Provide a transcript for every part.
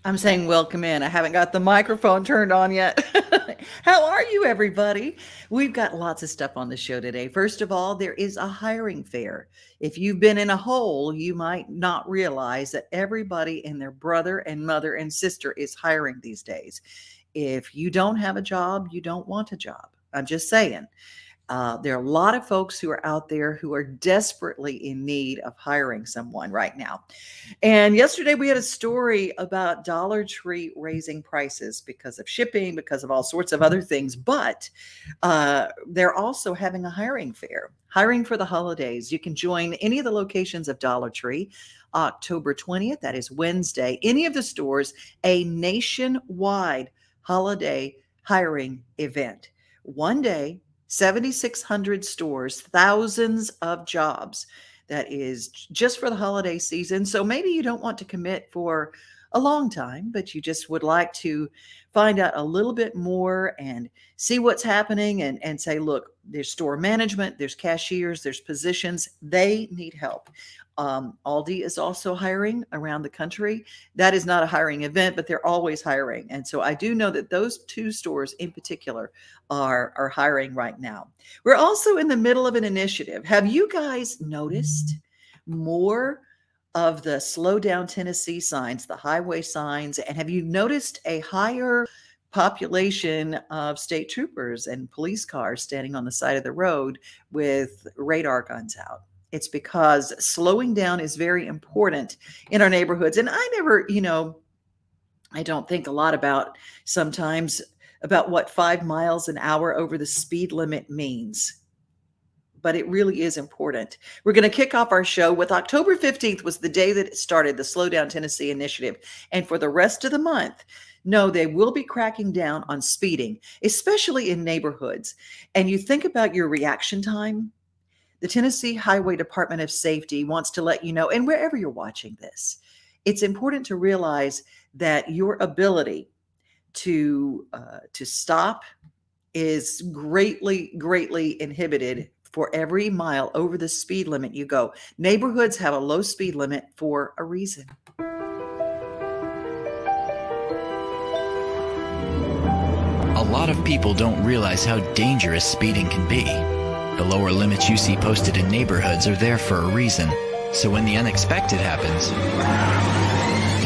I'm saying welcome in. I haven't got the microphone turned on yet. How are you, everybody? We've got lots of stuff on the show today. First of all, there is a hiring fair. If you've been in a hole, you might not realize that everybody and their brother and mother and sister is hiring these days. If you don't have a job, you don't want a job. I'm just saying. There are a lot of folks who are out there who are desperately in need of hiring someone right now. And yesterday we had a story about Dollar Tree raising prices because of shipping, because of all sorts of other things. But they're also having a hiring fair, hiring for the holidays. You can join any of the locations of Dollar Tree. October 20th, that is Wednesday, any of the stores, a nationwide holiday hiring event. One day, 7,600 stores, thousands of jobs. That is just for the holiday season. So maybe you don't want to commit for a long time, but you just would like to find out a little bit more and see what's happening and say, look, there's store management, there's cashiers, there's positions. They need help. Aldi is also hiring around the country. That is not a hiring event, but they're always hiring. And so I do know that those two stores in particular are hiring right now. We're also in the middle of an initiative. Have you guys noticed more of the slow down Tennessee signs, the highway signs? And have you noticed a higher population of state troopers and police cars standing on the side of the road with radar guns out? It's because slowing down is very important in our neighborhoods. And I never, I don't think a lot about sometimes about what 5 miles an hour over the speed limit means, but it really is important. We're going to kick off our show with October 15th was the day that it started, the Slow Down Tennessee initiative. And for the rest of the month, no, they will be cracking down on speeding, especially in neighborhoods. And you think about your reaction time. The Tennessee Highway Department of Safety wants to let you know, and wherever you're watching this, it's important to realize that your ability to stop is greatly inhibited for every mile over the speed limit you go. Neighborhoods have a low speed limit for a reason. A lot of people don't realize how dangerous speeding can be. The lower limits you see posted in neighborhoods are there for a reason, so when the unexpected happens,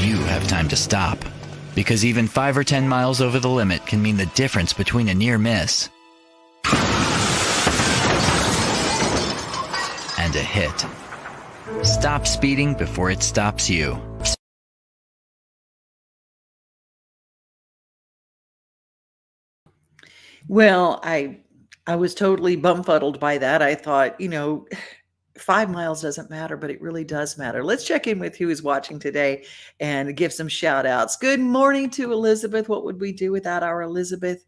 you have time to stop. Because even 5 or 10 miles over the limit can mean the difference between a near miss and a hit. Stop speeding before it stops you. Well, I was totally bumfuddled by that. I thought, 5 miles doesn't matter, but it really does matter. Let's check in with who is watching today and give some shout outs. Good morning to Elizabeth. What would we do without our Elizabeth?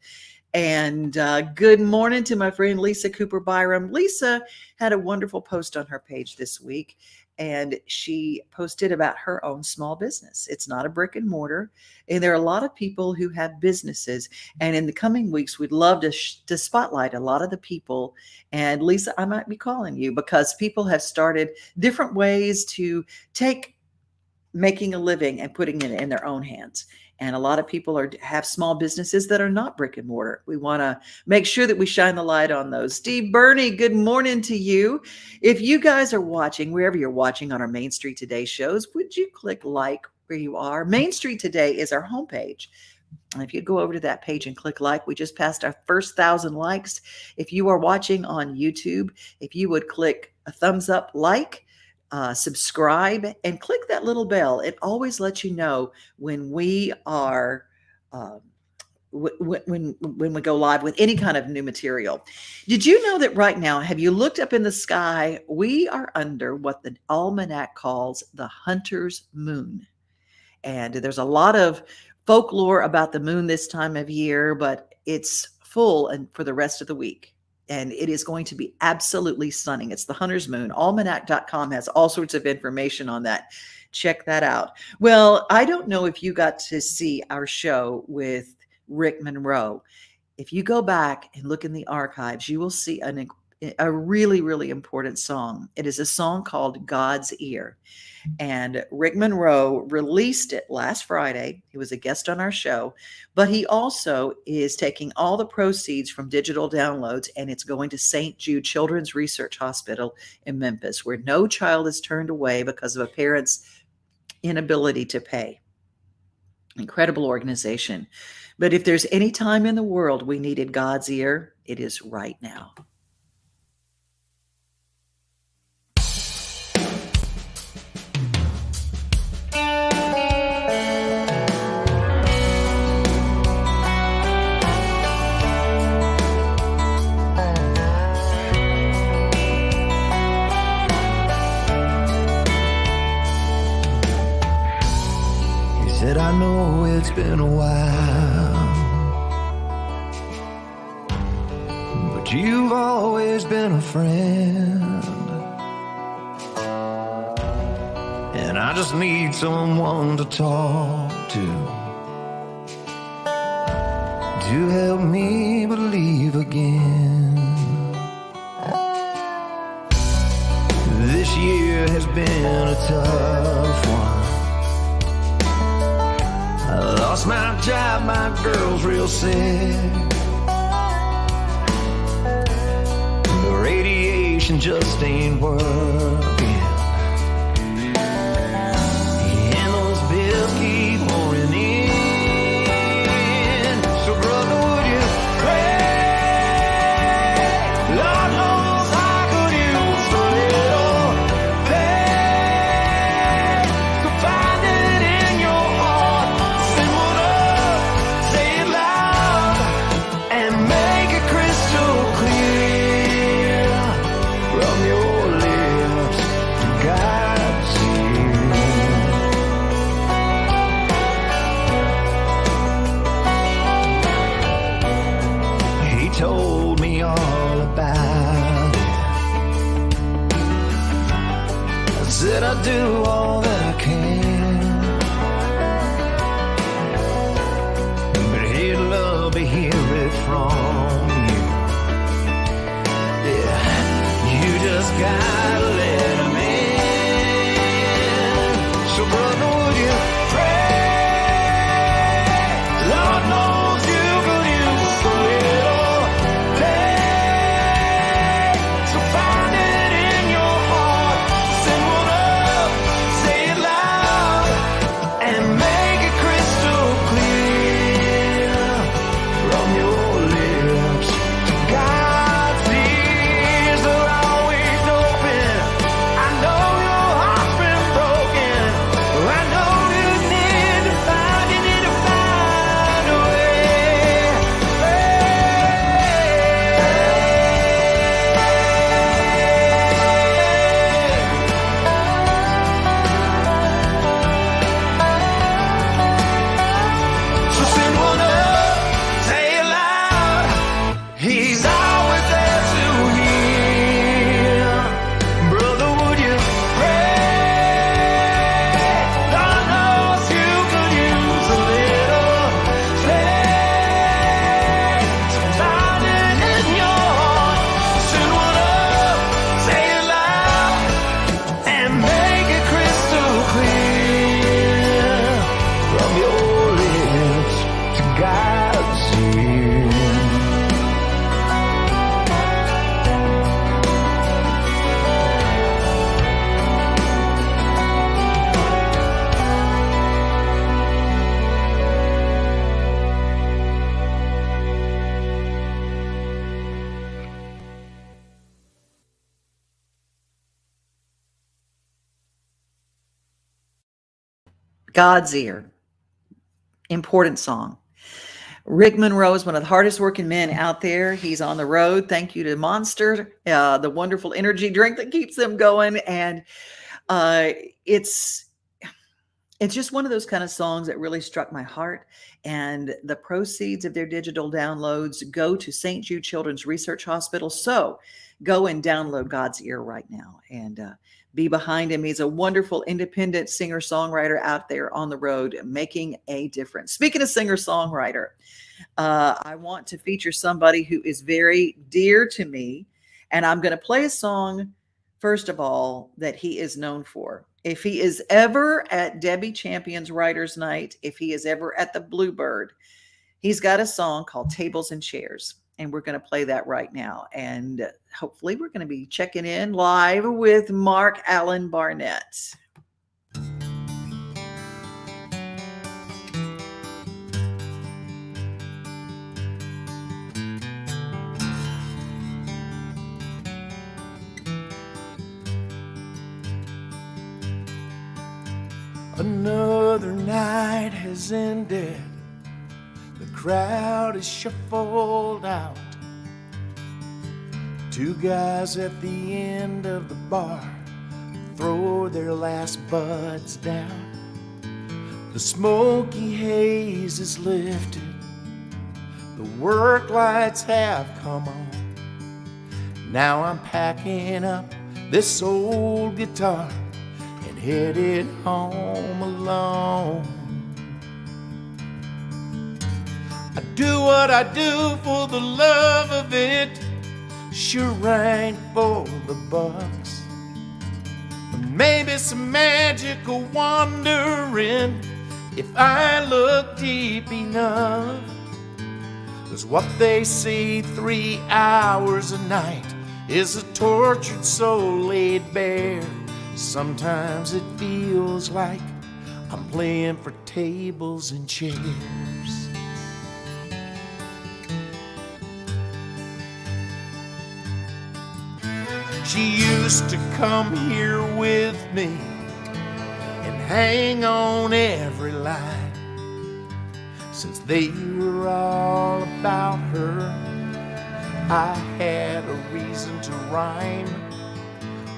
And good morning to my friend Lisa Cooper Byram. Lisa had a wonderful post on her page this week, and she posted about her own small business. It's not a brick and mortar, and there are a lot of people who have businesses. And in the coming weeks, we'd love to spotlight a lot of the people. And Lisa, I might be calling you because people have started different ways to take making a living and putting it in their own hands. And a lot of people have small businesses that are not brick and mortar. We want to make sure that we shine the light on those. Steve Burney, good morning to you. If you guys are watching, wherever you're watching on our Main Street Today shows, would you click like where you are? Main Street Today is our homepage. And if you go over to that page and click like, we just passed our first 1,000 likes. If you are watching on YouTube, if you would click a thumbs up, like, subscribe, and click that little bell. It always lets you know when we are when we go live with any kind of new material. Did you know that right now, have you looked up in the sky? We are under what the almanac calls the hunter's moon. And there's a lot of folklore about the moon this time of year, but it's full and for the rest of the week. And it is going to be absolutely stunning. It's the Hunter's Moon. Almanac.com has all sorts of information on that. Check that out. Well, I don't know if you got to see our show with Rick Monroe. If you go back and look in the archives, you will see a really, really important song. It is a song called God's Ear. And Rick Monroe released it last Friday. He was a guest on our show, but he also is taking all the proceeds from digital downloads and it's going to St. Jude Children's Research Hospital in Memphis, where no child is turned away because of a parent's inability to pay. Incredible organization. But if there's any time in the world we needed God's ear, it is right now. Said, I know it's been a while, but you've always been a friend, and I just need someone to talk to help me believe again. This year has been a tough one. I lost my job, my girl's real sick. The radiation just ain't working, and those bills keep pouring in. So brother, would you pray? Lord knows I could use a little faith. So find it in your heart. Send one up, say it loud, and make it crystal clear from your lips to God's ear. He told me all about it. I said I'd do all that I can, but he'd love to hear it from you. Yeah, you just gotta let him in. So brother, would you pray? Lord knows you could use a little faith. So find it in your heart. Send one up, say it loud, and make it crystal clear from your lips to God's ears. They're always open. I know your heart's been broken. I know you need to find a way. So send one up, say it loud. He's always there to hear. Brother, would you pray? God knows you could use a little faith. So find it in your heart. Send one up, say it loud, and make it crystal clear from your lips to God's ear. God's Ear. Important song. Rick Monroe is one of the hardest working men out there. He's on the road. Thank you to Monster, the wonderful energy drink that keeps them going. And uh, it's just one of those kind of songs that really struck my heart. And the proceeds of their digital downloads go to St. Jude Children's Research Hospital. So go and download God's Ear right now and be behind him. He's a wonderful independent singer-songwriter out there on the road making a difference. Speaking of singer-songwriter, I want to feature somebody who is very dear to me And I'm going to play a song, first of all, that he is known for. If he is ever at Debbie Champion's Writers Night, if he is ever at the Bluebird, he's got a song called Tables and Chairs. And we're going to play that right now. And hopefully we're going to be checking in live with Marc-Alan Barnette. Another night has ended. The crowd is shuffled out. Two guys at the end of the bar throw their last buds down. The smoky haze is lifted. The work lights have come on. Now I'm packing up this old guitar and headed home alone. I do what I do for the love of it, sure ain't for the bucks. But maybe some magical wondering if I look deep enough. 'Cause what they say 3 hours a night is a tortured soul laid bare. Sometimes it feels like I'm playing for tables and chairs. She used to come here with me and hang on every line. Since they were all about her, I had a reason to rhyme.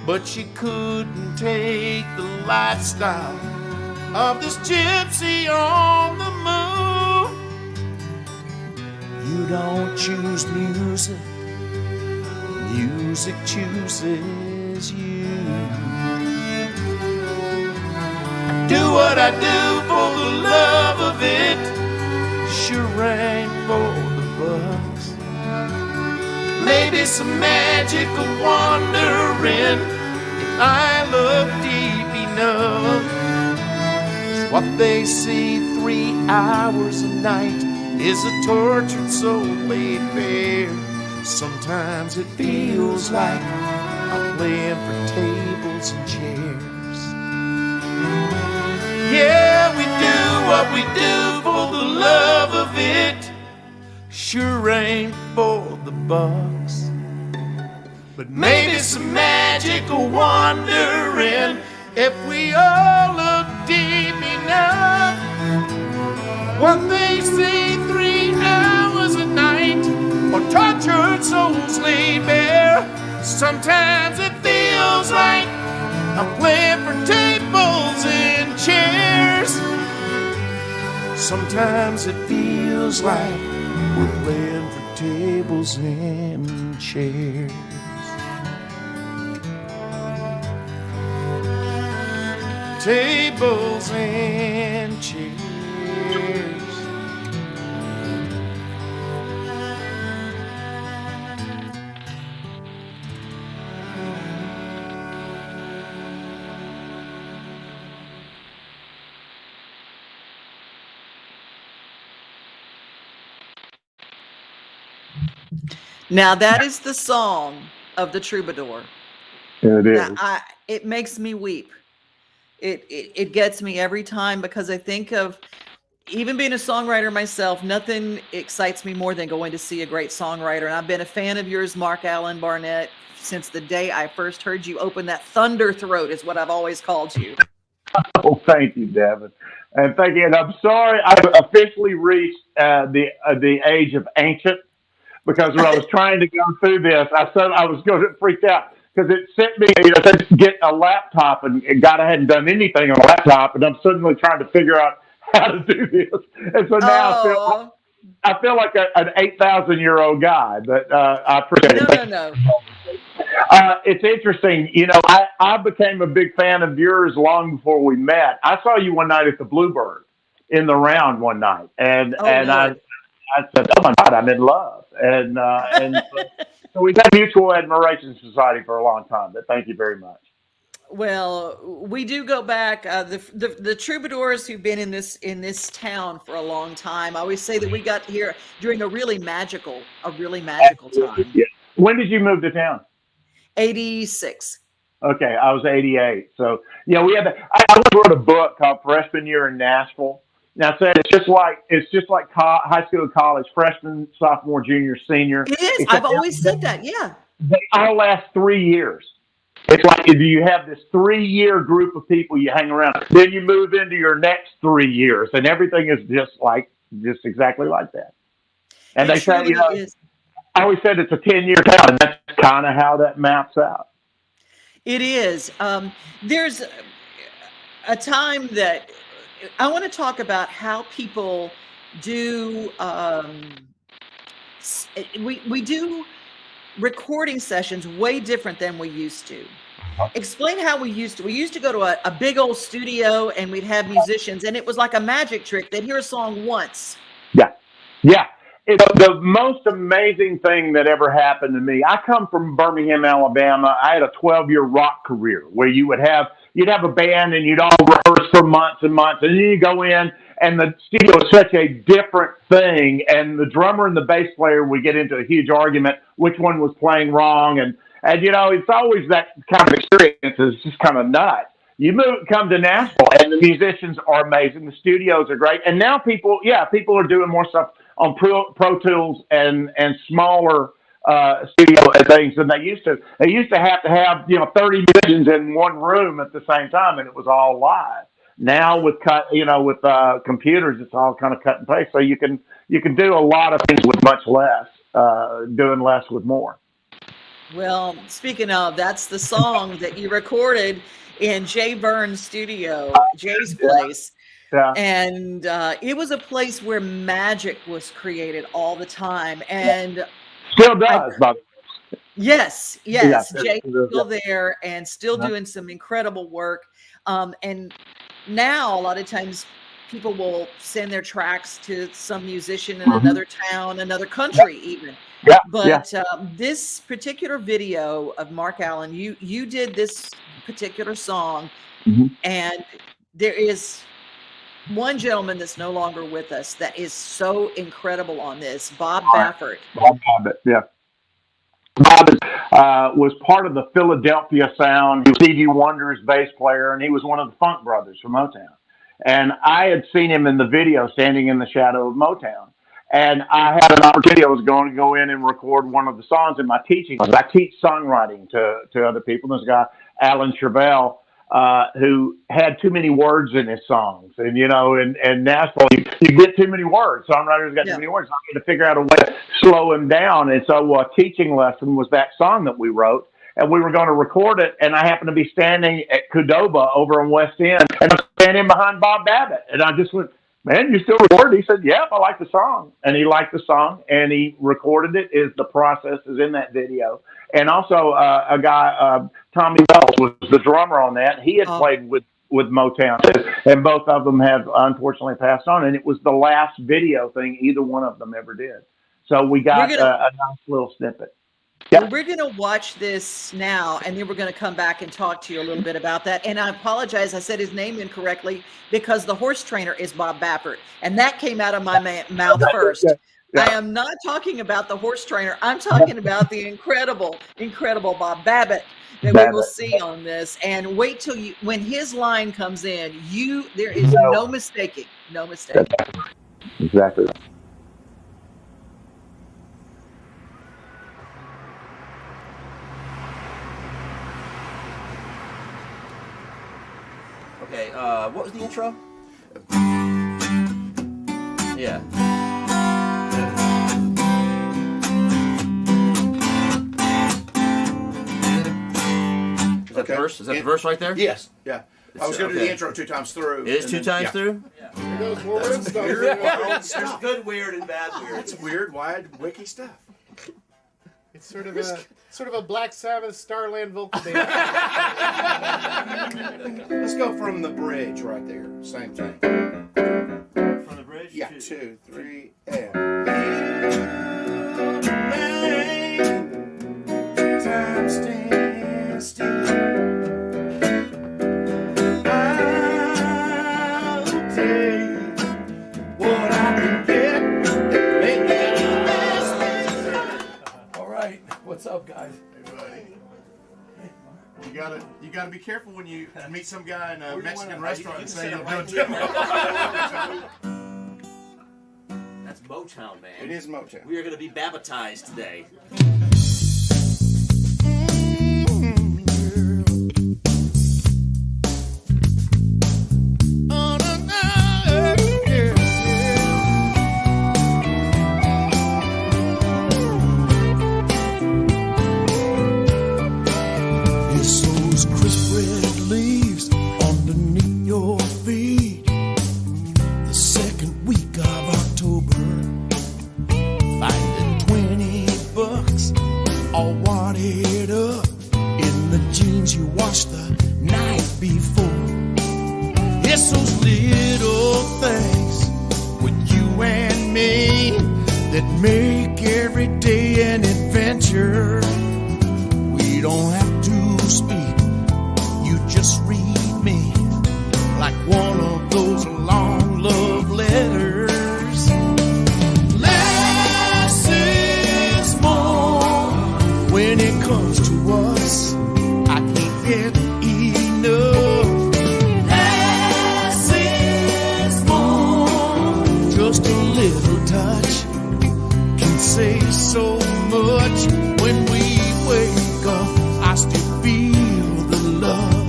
But she couldn't take the lifestyle of this gypsy on the moon. You don't choose music, music chooses you. I do what I do for the love of it, sure ain't for the bucks. Maybe some magical wondering if I look deep enough. 'Cause what they say 3 hours a night is a tortured soul laid bare. Sometimes it feels like I'm playing for tables and chairs. Yeah, we do what we do for the love of it, sure ain't for the bucks. But maybe some magical wondering if we all look deep enough. What they say 3 hours a night, or tortured souls laid bare. Sometimes it feels like I'm playing for tables and chairs. Sometimes it feels like we're playing for tables and chairs. Tables and chairs. Now that is the song of the troubadour. It is. Now, it makes me weep. It gets me every time, because I think of, even being a songwriter myself, nothing excites me more than going to see a great songwriter. And I've been a fan of yours, Marc-Alan Barnette, since the day I first heard you open that thunder throat, is what I've always called you. Oh, thank you, Devin. And thank you. And I'm sorry, I've officially reached the age of ancient, because when I was trying to go through this, I said I was going to freak out, because it sent me, said get a laptop, and God, I hadn't done anything on a laptop, and I'm suddenly trying to figure out how to do this. And so now I feel like an 8,000-year-old guy, but I appreciate it. No. It's interesting. I became a big fan of yours long before we met. I saw you one night at the Bluebird in the round one night, and I said, "Oh my God, I'm in love." And So we've had Mutual Admiration Society for a long time, but thank you very much. Well, we do go back. The troubadours who've been in this town for a long time. I always say that we got here during a really magical time. Yeah. When did you move to town? 86. Okay, I was 88. So yeah, we had. I wrote a book called Freshman Year in Nashville. Now, I said it's just like high school, college, freshman, sophomore, junior, senior. It is. Except I've always said that. Yeah. they all last 3 years. It's like if you have this 3 year group of people you hang around, then you move into your next 3 years, and everything is just exactly like that. And they say, I always said it's a 10-year town, and that's kind of how that maps out. It is. There's a time that I want to talk about how people do. We do recording sessions way different than we used to. Explain how we used to. We used to go to a big old studio and we'd have musicians, and it was like a magic trick. They'd hear a song once. Yeah. It's the most amazing thing that ever happened to me. I come from Birmingham, Alabama. I had a 12-year rock career where you'd have a band and you'd all rehearse for months and months, and then you go in and the studio is such a different thing, and the drummer and the bass player would get into a huge argument which one was playing wrong, and it's always that kind of experience. It's just kind of nuts. You come to Nashville, and the musicians are amazing. The studios are great, and now people are doing more stuff on Pro Tools and smaller studio things than they used to. They used to have 30 musicians in one room at the same time, and it was all live. Now with computers, it's all kind of cut and paste, so you can do a lot of things with much less, doing less with more. Well, speaking of, that's the song that you recorded in Jay Burns' studio, Jay's place. Yeah. And it was a place where magic was created all the time. And still does, by the way. Yes. Yeah, Jay's still there and still doing some incredible work. And now a lot of times people will send their tracks to some musician in another town, another country even. Yeah. But this particular video of Marc-Alan, you did this particular song, and there is one gentleman that's no longer with us that is so incredible on this, Bob Baffert. Bob Baffert, yeah. Bob was part of the Philadelphia sound. He was Stevie Wonder's bass player, and he was one of the Funk Brothers from Motown. And I had seen him in the video standing in the shadow of Motown. And I had an opportunity. I was going to go in and record one of the songs in my teaching. I teach songwriting to other people. There's a guy, Alan Chevelle, who had too many words in his songs. And, in Nashville, you get too many words. Songwriters got too many words. So I had to figure out a way to slow him down. And so a teaching lesson was that song that we wrote. And we were going to record it. And I happened to be standing at Qdoba over in West End. And I was standing behind Bob Baffert. And I just went, "Man, you still record?" He said, "Yep, I like the song." And he liked the song, and he recorded it. The process is in that video. And also a guy, Tommy Wells, was the drummer on that. He had played with Motown, and both of them have unfortunately passed on. And it was the last video thing either one of them ever did. So we got a nice little snippet. Yeah. Well, we're going to watch this now, and then we're going to come back and talk to you a little bit about that. And I apologize, I said his name incorrectly because the horse trainer is Bob Baffert, and that came out of my mouth first. I am not talking about the horse trainer. I'm talking about the incredible Bob Baffert that we will see on this. And wait till when his line comes in, there is no mistaking. No mistake. Exactly. Okay, what was the intro? Yeah. Is that the verse? Is that the verse right there? Yes. Yeah. I was going to do the intro 2 times through. It is 2 times through? Yeah. Here goes more weird stuff. There's good weird and bad weird. It's weird, wide, wiki stuff. It's sort of a Black Sabbath Starland vocal band. Let's go from the bridge right there. Same thing. From the bridge? Yeah. 2, 3, and. be careful when you meet some guy in a Mexican restaurant and say sit you'll right do it. That's Motown, man. It is Motown. We are going to be baptized today. It's those crisp red leaves underneath your feet. The second week of October, finding $20 all wadded up in the jeans you washed the night before. It's those little things with you and me that make every day an adventure. We don't have to speak, you just read me like one of those long love letters. Less is more when it comes to us. I can't get enough. Less is more. Just a little touch can say so much. When we wake up, I still feel the love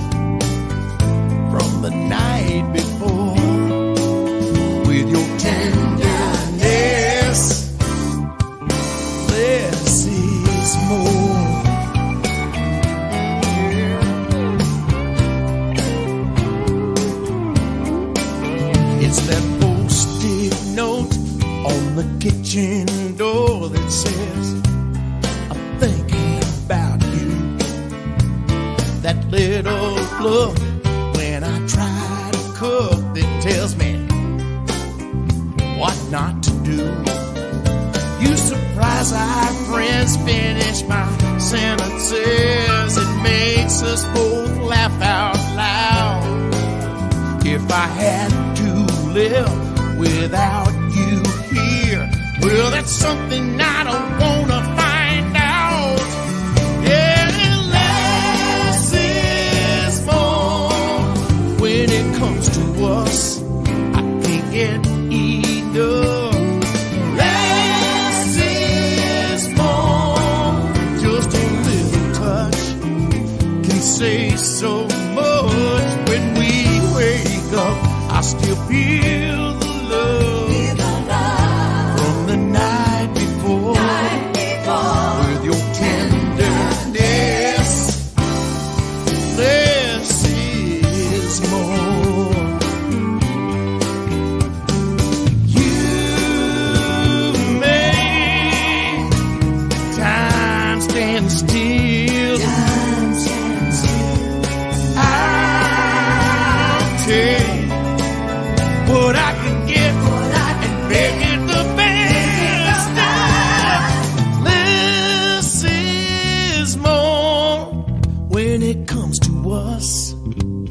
from the night before. With your tenderness, less is more. It's that post-it note on the kitchen door that says, I'm thinking about you. That little look when I try to cook that tells me what not to do. You surprise our friends, finish my sentences. It makes us both laugh out loud. If I had to live without you here, well, that's something I don't wanna find out. Yeah, less is more when it comes to us. I can't get enough. Less is more. Just a little touch can say so much. When we wake up, I still feel the love from the night before. With your tenderness, less is more. You make time stand still. I'll take what I can get and make it the best. Less is more when it comes to us.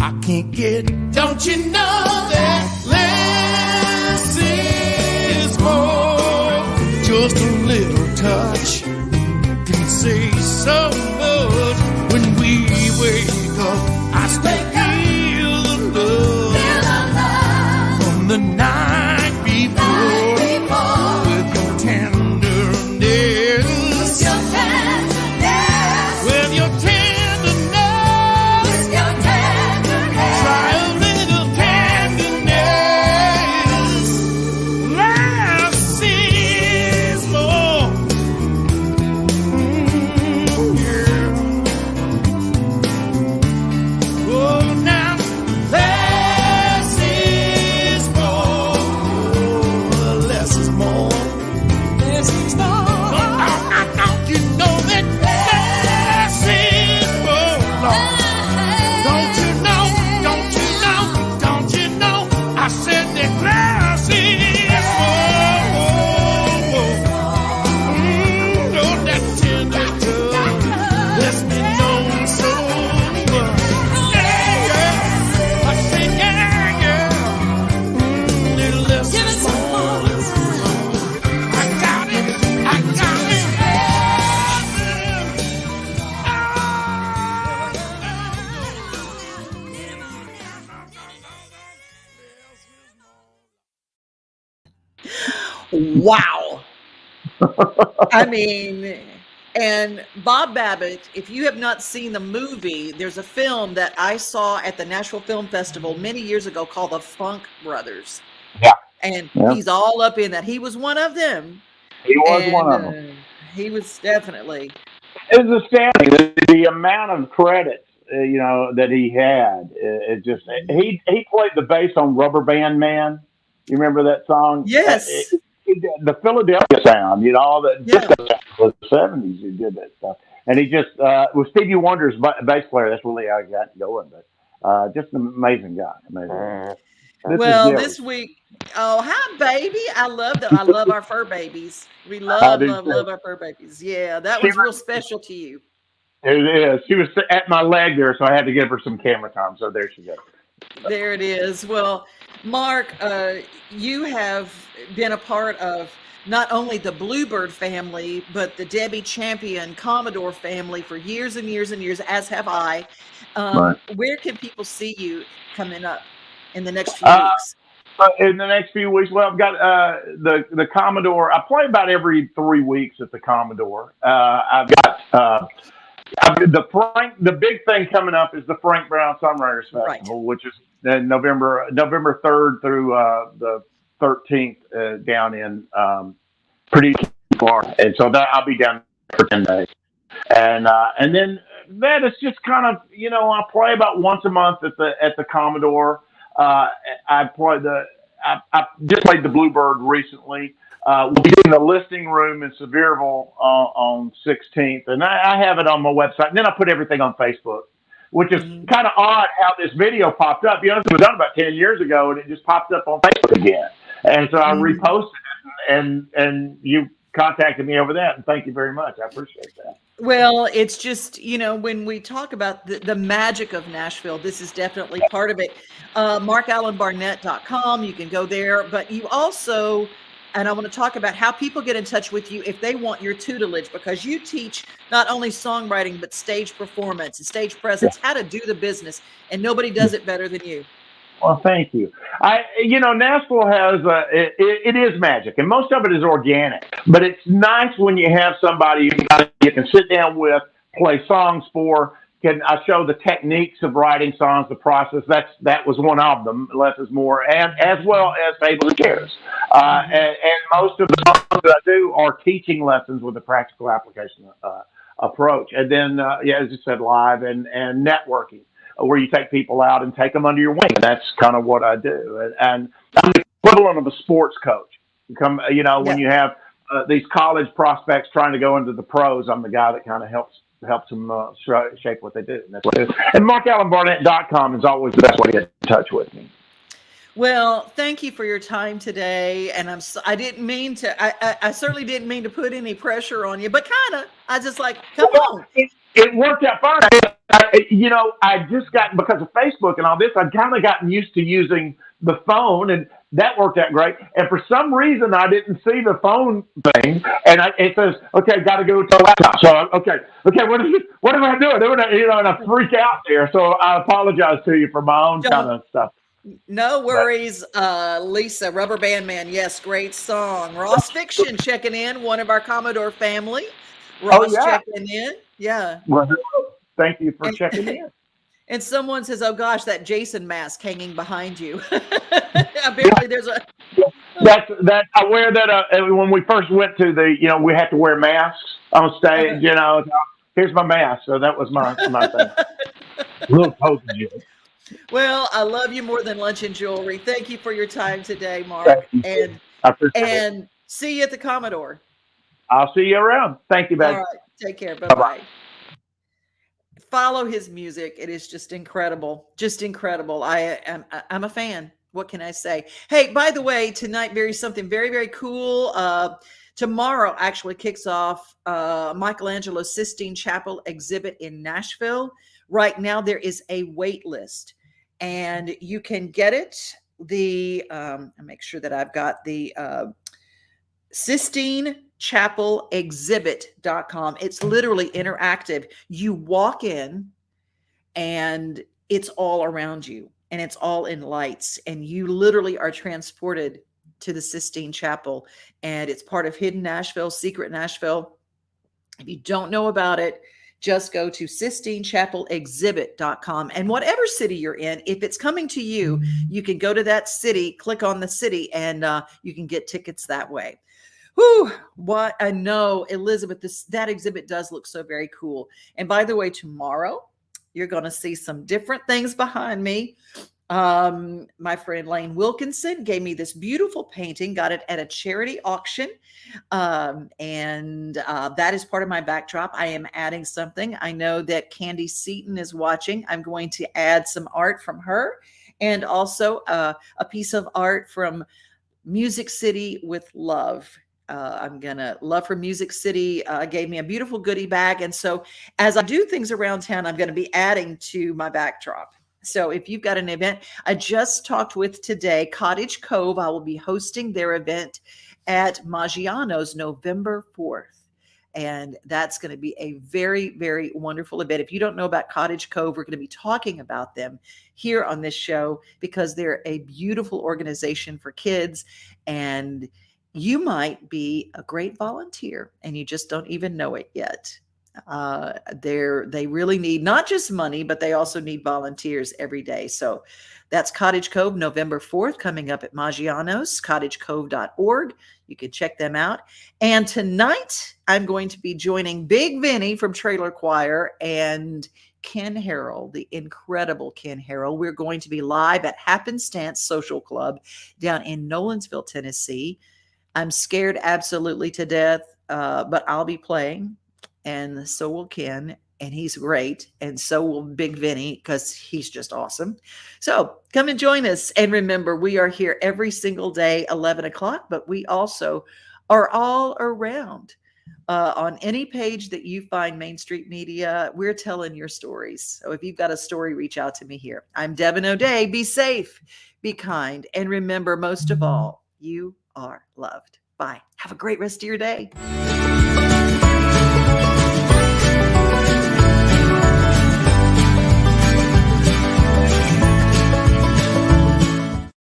I can't get, don't you know that less is more? Just a little touch can say so much. When we wake up, I still feel the love from the night before. With your tenderness, with your tenderness, try a little tenderness. Less is more. Yeah. Wow. I mean, and Bob Babbitt, if you have not seen the movie, there's a film that I saw at the Nashville Film Festival many years ago called The Funk Brothers. Yeah. And Yeah. he's all up in that. He was one of them. He was And one of them. he was definitely. It was astounding the amount of credits that he had. It just he played the bass on Rubber Band Man. You remember that song? Yes. The Philadelphia sound, all the Yeah. disco sound of the '70s. He did that stuff, and he just was Stevie Wonder's bass player. That's really how he got going. But just an amazing guy. Amazing. This week, oh hi baby, I love our fur babies. We love our fur babies. Yeah, that was real special to you. It is. She was at my leg there, so I had to give her some camera time. So there she goes. There it is. Well, Mark, you have been a part of not only the Bluebird family, but the Debbie Champion Commodore family for years and years and years, as have I. Right. Where can people see you coming up in the next few weeks? In the next few weeks, well, I've got the Commodore. I play about every 3 weeks at the Commodore. I've got the big thing coming up is the Frank Brown Songwriters Festival, Right. which is November 3rd through the 13th down in Purdue, Florida, and so that I'll be down for 10 days, and then that is just kind of I play about once a month at the Commodore. I just played the Bluebird recently. We'll be in the listing room in Sevierville on 16th, and I have it on my website. And then I put everything on Facebook, which is kind of odd how this video popped up. It was done about 10 years ago, and it just popped up on Facebook again. And so I reposted it, and you contacted me over that, and thank you very much. I appreciate that. Well, it's just, when we talk about the magic of Nashville, this is definitely part of it. Marc-Alan.com, you can go there, but you also, and I want to talk about how people get in touch with you if they want your tutelage, because you teach not only songwriting, but stage performance and stage presence, how to do the business, and nobody does it better than you. Well, thank you. Nashville has it is magic, and most of it is organic. But it's nice when you have somebody you can sit down with, play songs for. I show the techniques of writing songs, the process. That was one of them. Less is more, and as well as tables and chairs. And most of the songs that I do are teaching lessons with a practical application approach. And then, as you said, live and networking, where you take people out and take them under your wing. And that's kind of what I do. And I'm the equivalent of a sports coach. When you have these college prospects trying to go into the pros, I'm the guy that kind of helps them shape what they do. And that's what it is. And Marc-Alan.com is always the best way to get in touch with me. Well, thank you for your time today. And I didn't mean to, I certainly didn't mean to put any pressure on you, but kind of, I just come on. It worked out fine. I just got, because of Facebook and all this, I'd kind of gotten used to using the phone, and that worked out great. And for some reason, I didn't see the phone thing, and it says, "Okay, got to go to the laptop." So, okay, what am I doing? And I freak out there. So I apologize to you for my own kind of stuff. No worries, Lisa, Rubber Band Man. Yes, great song. Ross Fiction checking in, one of our Commodore family. Ross checking in. Yeah. Well, thank you for checking in. And someone says, "Oh gosh, that Jason mask hanging behind you." Apparently, there's a. That I wear that when we first went to we had to wear masks on stage. Here's my mask. So that was my thing. Little poking. Well, I love you more than lunch and jewelry. Thank you for your time today, Mark. And I appreciate it. See you at the Commodore. I'll see you around. Thank you, babe. All right. Take care. Bye-bye. Follow his music. It is just incredible. Just incredible. I'm a fan. What can I say? Hey, by the way, tonight, something very, very cool. Tomorrow actually kicks off Michelangelo's Sistine Chapel exhibit in Nashville. Right now, there is a wait list, and you can get it. I'll make sure that I've got the Sistine Chapel exhibit.com. It's literally interactive. You walk in and it's all around you, and it's all in lights, and you literally are transported to the Sistine Chapel, and it's part of Hidden Nashville, Secret Nashville. If you don't know about it, just go to SistineChapelExhibit.com. And whatever city you're in, if it's coming to you, you can go to that city, click on the city, and you can get tickets that way. Whew, what I know, Elizabeth, that exhibit does look so very cool. And by the way, tomorrow, you're going to see some different things behind me. My friend Lane Wilkinson gave me this beautiful painting, got it at a charity auction. And that is part of my backdrop. I am adding something. I know that Candy Seaton is watching. I'm going to add some art from her, and also a piece of art from Music City with Love. Love for Music City gave me a beautiful goodie bag. And so as I do things around town, I'm going to be adding to my backdrop. So if you've got an event, I just talked with today, Cottage Cove. I will be hosting their event at Maggiano's November 4th. And that's going to be a very, very wonderful event. If you don't know about Cottage Cove, we're going to be talking about them here on this show because they're a beautiful organization for kids. And you might be a great volunteer and you just don't even know it yet. They really need not just money, but they also need volunteers every day. So that's Cottage Cove, November 4th, coming up at Maggiano's, cottagecove.org. You can check them out. And tonight, I'm going to be joining Big Vinny from Trailer Choir and Ken Harrell, the incredible Ken Harrell. We're going to be live at Happenstance Social Club down in Nolensville, Tennessee. I'm scared absolutely to death, but I'll be playing. And so will Ken, and he's great. And so will Big Vinny, because he's just awesome. So come and join us. And remember, we are here every single day, 11 o'clock, but we also are all around. On any page that you find Main Street Media, we're telling your stories. So if you've got a story, reach out to me here. I'm Devin O'Day. Be safe, be kind, and remember, most of all, you are loved. Bye. Have a great rest of your day.